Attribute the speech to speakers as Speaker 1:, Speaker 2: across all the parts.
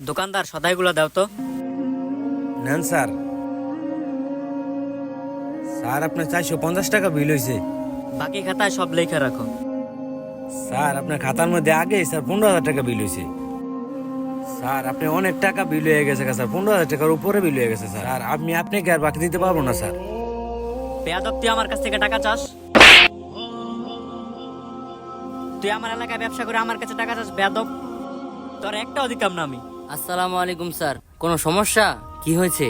Speaker 1: দোকানদার সদাইগুলো দাও তো।
Speaker 2: নেন স্যার। স্যার আপনার 450 টাকা বিল হয়েছে।
Speaker 1: বাকি খাতায় সব লেখা রাখো।
Speaker 2: স্যার আপনার খাতার মধ্যে আগে স্যার 15,000 টাকা বিল হয়েছে। স্যার আপনি অনেক টাকা বিল হয়ে গেছে স্যার, 15,000 টাকার উপরে বিল হয়ে গেছে স্যার। আর আমি আপনাকে আর বাকি দিতে পারবো না স্যার।
Speaker 1: বেয়াদব, তুই আমার কাছ থেকে টাকা চাস? তুই আমার এলাকায় ব্যবসা করে আমার কাছে টাকা চাস? বেয়াদব, তোর একটাও দিতাম না আমি।
Speaker 3: আসসালামু আলাইকুম স্যার, কোনো সমস্যা কি হয়েছে?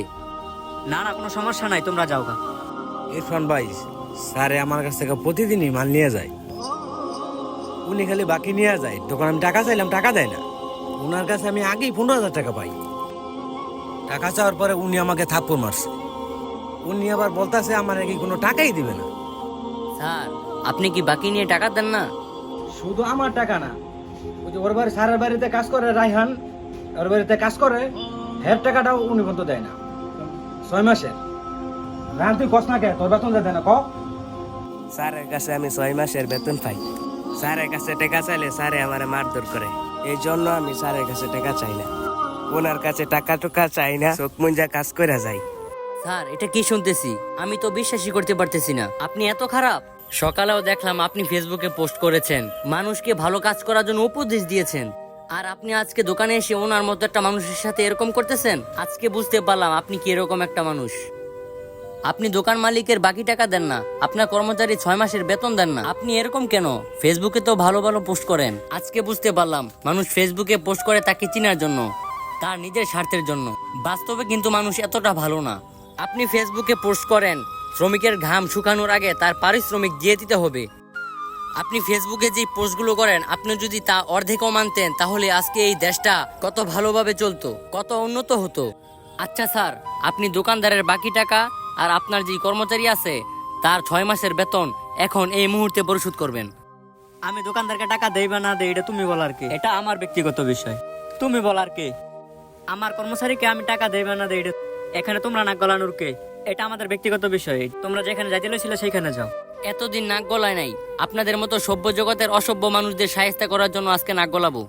Speaker 1: না না, কোনো সমস্যা নাই, তোমরা যাও গা।
Speaker 2: ইরফান ভাই, স্যারে আমার কাছ থেকে প্রতিদিনই মাল নিয়ে যায়। উনি খালি বাকি নিয়ে যায়, তখন আমি টাকা চাইলাম টাকা দেয় না। ওনার কাছে আমি আগেই 15,000 টাকা পাই। টাকা চাওয়ার পরে উনি আমাকে থাপ্পড় মারছে। উনি আবার বলতেছে আমার নাকি কোনো টাকাই দিবে না।
Speaker 3: স্যার আপনি কি বাকি নিয়ে টাকা দেন না?
Speaker 4: শুধু আমার টাকা না, ওই যে ওর বাড়ি স্যারের বাড়িতে কাজ করে রায়হান, ওর বাড়িতে কাজ করে, হের টাকাটাও উনি পর্যন্ত দেয় না 6 মাসের। রায়হান তুই কস না কে, তোর বেতন দেয় না ক?
Speaker 5: স্যারের কাছে আমি 6 মাসের বেতন পাই। স্যারের কাছে টাকা চাইলে স্যারে আমার মারধর করে। এই জন্য আমি স্যারের কাছে টাকা চাই না। ওনার কাছে টাকা টুকা চাই না, চোখ মুঞ্জা কাজ করে যাই।
Speaker 3: স্যার এটা কি শুনতেছি, আমি তো বিশ্বাসই করতে পারতেছি না, আপনি এত খারাপ। সকালেও দেখলাম আপনি ফেসবুকে পোস্ট করেছেন, মানুষকে ভালো কাজ করার জন্য উপদেশ দিয়েছেন, আর আপনি আজকে দোকানে এসে ওনার মতো একটা মানুষের সাথে এরকম করতেছেন। আজকে বুঝতে পারলাম আপনি কি এরকম একটা মানুষ। আপনি দোকান মালিকের বাকি টাকা দেন না, আপনার কর্মচারী 6 মাসের বেতন দেন না, আপনি এরকম কেন? ফেসবুকে তো ভালো ভালো পোস্ট করেন। আজকে বুঝতে পারলাম মানুষ ফেসবুকে পোস্ট করে তাকে চেনার জন্য, তার নিজের স্বার্থের জন্য। বাস্তবে কিন্তু মানুষ এতটা ভালো না। আপনি ফেসবুকে পোস্ট করেন শ্রমিকের ঘাম শুকানোর আগে তার পারিশ্রমিক দিয়ে দিতে হবে। আপনি ফেসবুকে যে পোস্টগুলো করেন, আপনি যদি তা অর্ধেকও মানতেন তাহলে আজকে এই দেশটা কত ভালোভাবে চলতো, কত উন্নত হতো। আচ্ছা স্যার, আপনি দোকানদারের বাকি টাকা আর আপনার যে কর্মচারী আছে তার 6 মাসের বেতন এখন এই মুহূর্তে পরিশোধ করবেন।
Speaker 1: আমি দোকানদারকে টাকা দেই বা না দেই এটা তুমি বলার কে? এটা আমার ব্যক্তিগত বিষয়, তুমি বলার কে? আমার কর্মচারীকে আমি টাকা দেই বা না দেই এটা এখানে তোমরা নাক গলানোর কে? এটা আমাদের ব্যক্তিগত বিষয়, তোমরা যেখানে যাইতে লইছিলে সেইখানে যাও।
Speaker 3: এতদিন নাক গলায় নাই, আপনাদের মতো সভ্য জগতের অসভ্য মানুষদের সাহায্য করার জন্য আজকে নাক গলাবো।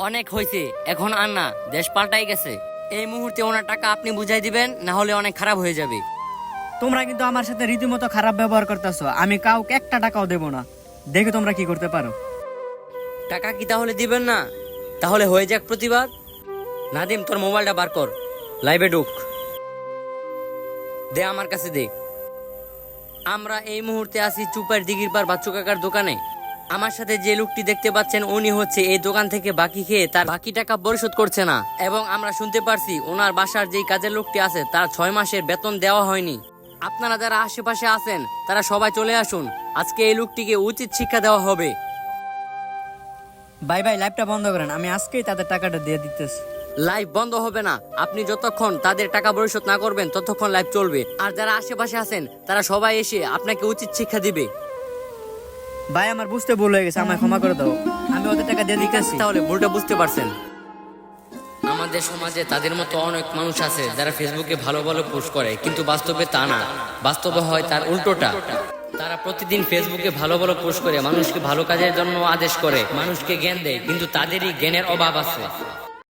Speaker 3: অনেক হয়েছে, এখন আর না, দেশ পাল্টাই গেছে। এই মুহূর্তে ওনার টাকা আপনি বুঝাই দিবেন, না হলে অনেক খারাপ হয়ে যাবে।
Speaker 1: তোমরা কিন্তু আমার সাথে রীতিমতো খারাপ ব্যবহার করতেছো। আমি কাউকে একটা টাকাও দেবো না, দেখে তোমরা কি করতে পারো।
Speaker 3: টাকা কি তাহলে দিবেন না? তাহলে হয়ে যাক প্রতিবাদ। নাদিম, তোর মোবাইলটা বার কর, লাইভে ঢুক, দে আমার কাছে দে। আমরা এই মুহূর্তে আছি চুপার দিঘির পার বাচ্চু কাকার দোকানে। আমার সাথে যে লোকটি দেখতে পাচ্ছেন উনি হচ্ছে এই দোকান থেকে বাকি খেয়ে তার বাকি টাকা পরিশোধ করছে না, এবং আমরা শুনতে পারছি ওনার বাসার যেই কাজের লোকটি আছে তার 6 মাসের বেতন দেওয়া হয়নি। আপনারা যারা আশেপাশে আছেন তারা সবাই চলে আসুন, আজকে এই লোকটিকে উচিত শিক্ষা দেওয়া হবে।
Speaker 1: ভাই ভাই, লাইভটা বন্ধ করেন, আমি আজকেই তাদের টাকাটা দিয়ে দিতেছি।
Speaker 3: লাইভ বন্ধ হবে না, আপনি যতক্ষণ তাদের টাকা পরিশোধ না করবেন ততক্ষণ লাইভ চলবে। আর যারা আশেপাশে আছেন তারা সবাই এসে আপনাকে উচিত শিক্ষা দিবে।
Speaker 1: ভাই আমার বুঝতে ভুল হয়ে গেছে, আমায় ক্ষমা করে দাও, আমি ওদের টাকা দিয়ে দিতেছি।
Speaker 3: তাহলে ভুলটা বুঝতে পারছেন। আমাদের সমাজে তাদের মতো অনেক মানুষ আছে যারা ফেসবুকে ভালো ভালো পোস্ট করে, কিন্তু বাস্তবে তা না, বাস্তবে হয় তার উল্টোটা। তারা প্রতিদিন ফেসবুকে ভালো ভালো পোস্ট করে মানুষকে ভালো কাজের জন্য আদেশ করে, মানুষকে জ্ঞান দেয়, কিন্তু তাদেরই জ্ঞানের অভাব আছে।